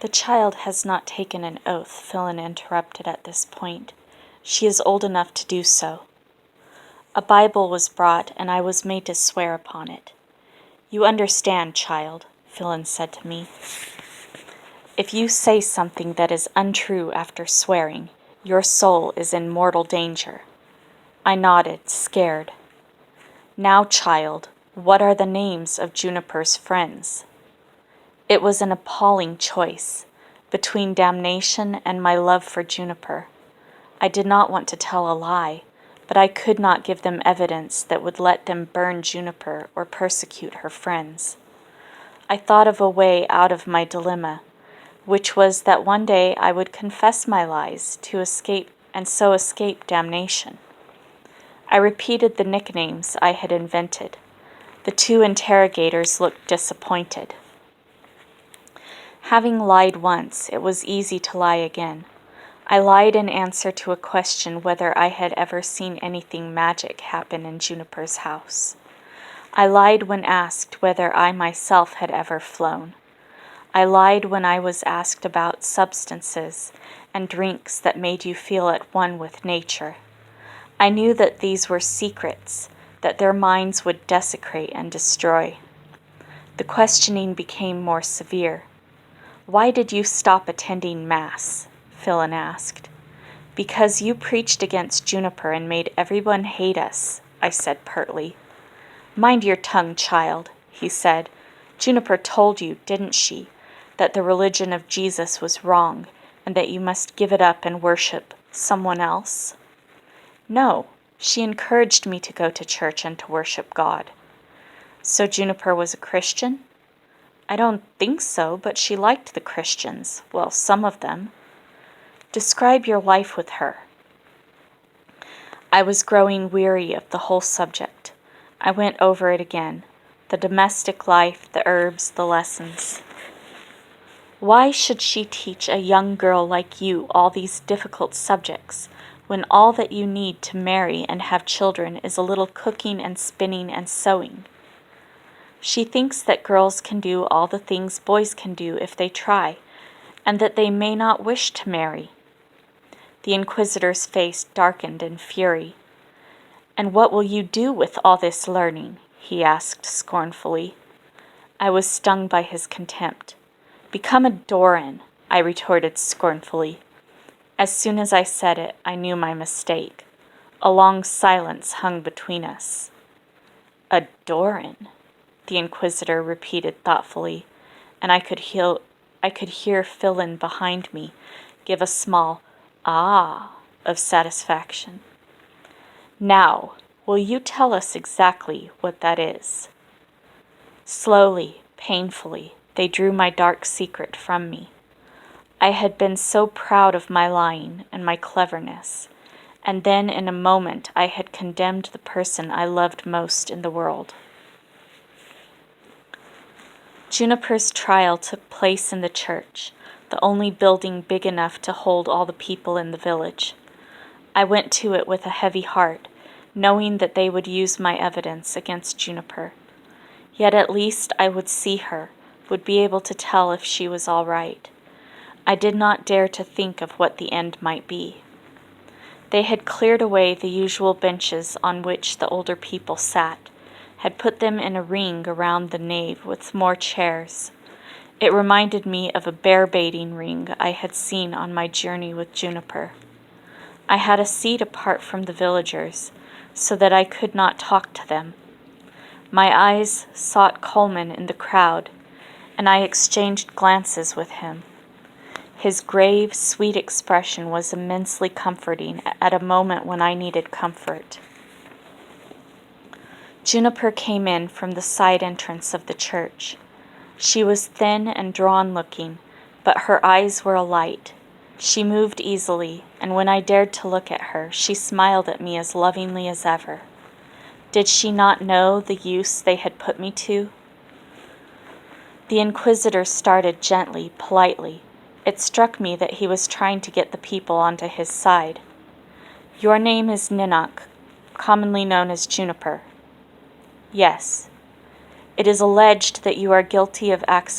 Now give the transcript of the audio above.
The child has not taken an oath, Furlong interrupted at this point. She is old enough to do so. A Bible was brought, and I was made to swear upon it. You understand, child, Furlong said to me. If you say something that is untrue after swearing, your soul is in mortal danger. I nodded, scared. Now, child, what are the names of Juniper's friends? It was an appalling choice, between damnation and my love for Juniper. I did not want to tell a lie, but I could not give them evidence that would let them burn Juniper or persecute her friends. I thought of a way out of my dilemma, which was that one day I would confess my lies to escape damnation. I repeated the nicknames I had invented. The two interrogators looked disappointed. Having lied once, it was easy to lie again. I lied in answer to a question whether I had ever seen anything magic happen in Juniper's house. I lied when asked whether I myself had ever flown. I lied when I was asked about substances and drinks that made you feel at one with nature. I knew that these were secrets, that their minds would desecrate and destroy. The questioning became more severe. Why did you stop attending Mass? Furlong asked. Because you preached against Juniper and made everyone hate us, I said pertly. Mind your tongue, child, he said. Juniper told you, didn't she, that the religion of Jesus was wrong and that you must give it up and worship someone else? No, she encouraged me to go to church and to worship God. So Juniper was a Christian? I don't think so, but she liked the Christians. Well, some of them. Describe your life with her. I was growing weary of the whole subject. I went over it again. The domestic life, the herbs, the lessons. Why should she teach a young girl like you all these difficult subjects, when all that you need to marry and have children is a little cooking and spinning and sewing? She thinks that girls can do all the things boys can do if they try, and that they may not wish to marry. The inquisitor's face darkened in fury. And what will you do with all this learning? He asked scornfully. I was stung by his contempt. Become a Doran, I retorted scornfully. As soon as I said it, I knew my mistake. A long silence hung between us. A Doran, the inquisitor repeated thoughtfully, and I could hear Furlong behind me give a small "ah" of satisfaction. Now, will you tell us exactly what that is? Slowly, painfully, they drew my dark secret from me. I had been so proud of my lying and my cleverness, and then in a moment I had condemned the person I loved most in the world. Juniper's trial took place in the church, the only building big enough to hold all the people in the village. I went to it with a heavy heart, knowing that they would use my evidence against Juniper. Yet at least I would see her, would be able to tell if she was all right. I did not dare to think of what the end might be. They had cleared away the usual benches on which the older people sat, had put them in a ring around the nave with more chairs. It reminded me of a bear-baiting ring I had seen on my journey with Juniper. I had a seat apart from the villagers, so that I could not talk to them. My eyes sought Coleman in the crowd, and I exchanged glances with him. His grave, sweet expression was immensely comforting at a moment when I needed comfort. Juniper came in from the side entrance of the church. She was thin and drawn-looking, but her eyes were alight. She moved easily, and when I dared to look at her, she smiled at me as lovingly as ever. Did she not know the use they had put me to? The inquisitor started gently, politely. It struck me that he was trying to get the people onto his side. Your name is Ninnock, commonly known as Juniper. Yes. It is alleged that you are guilty of acts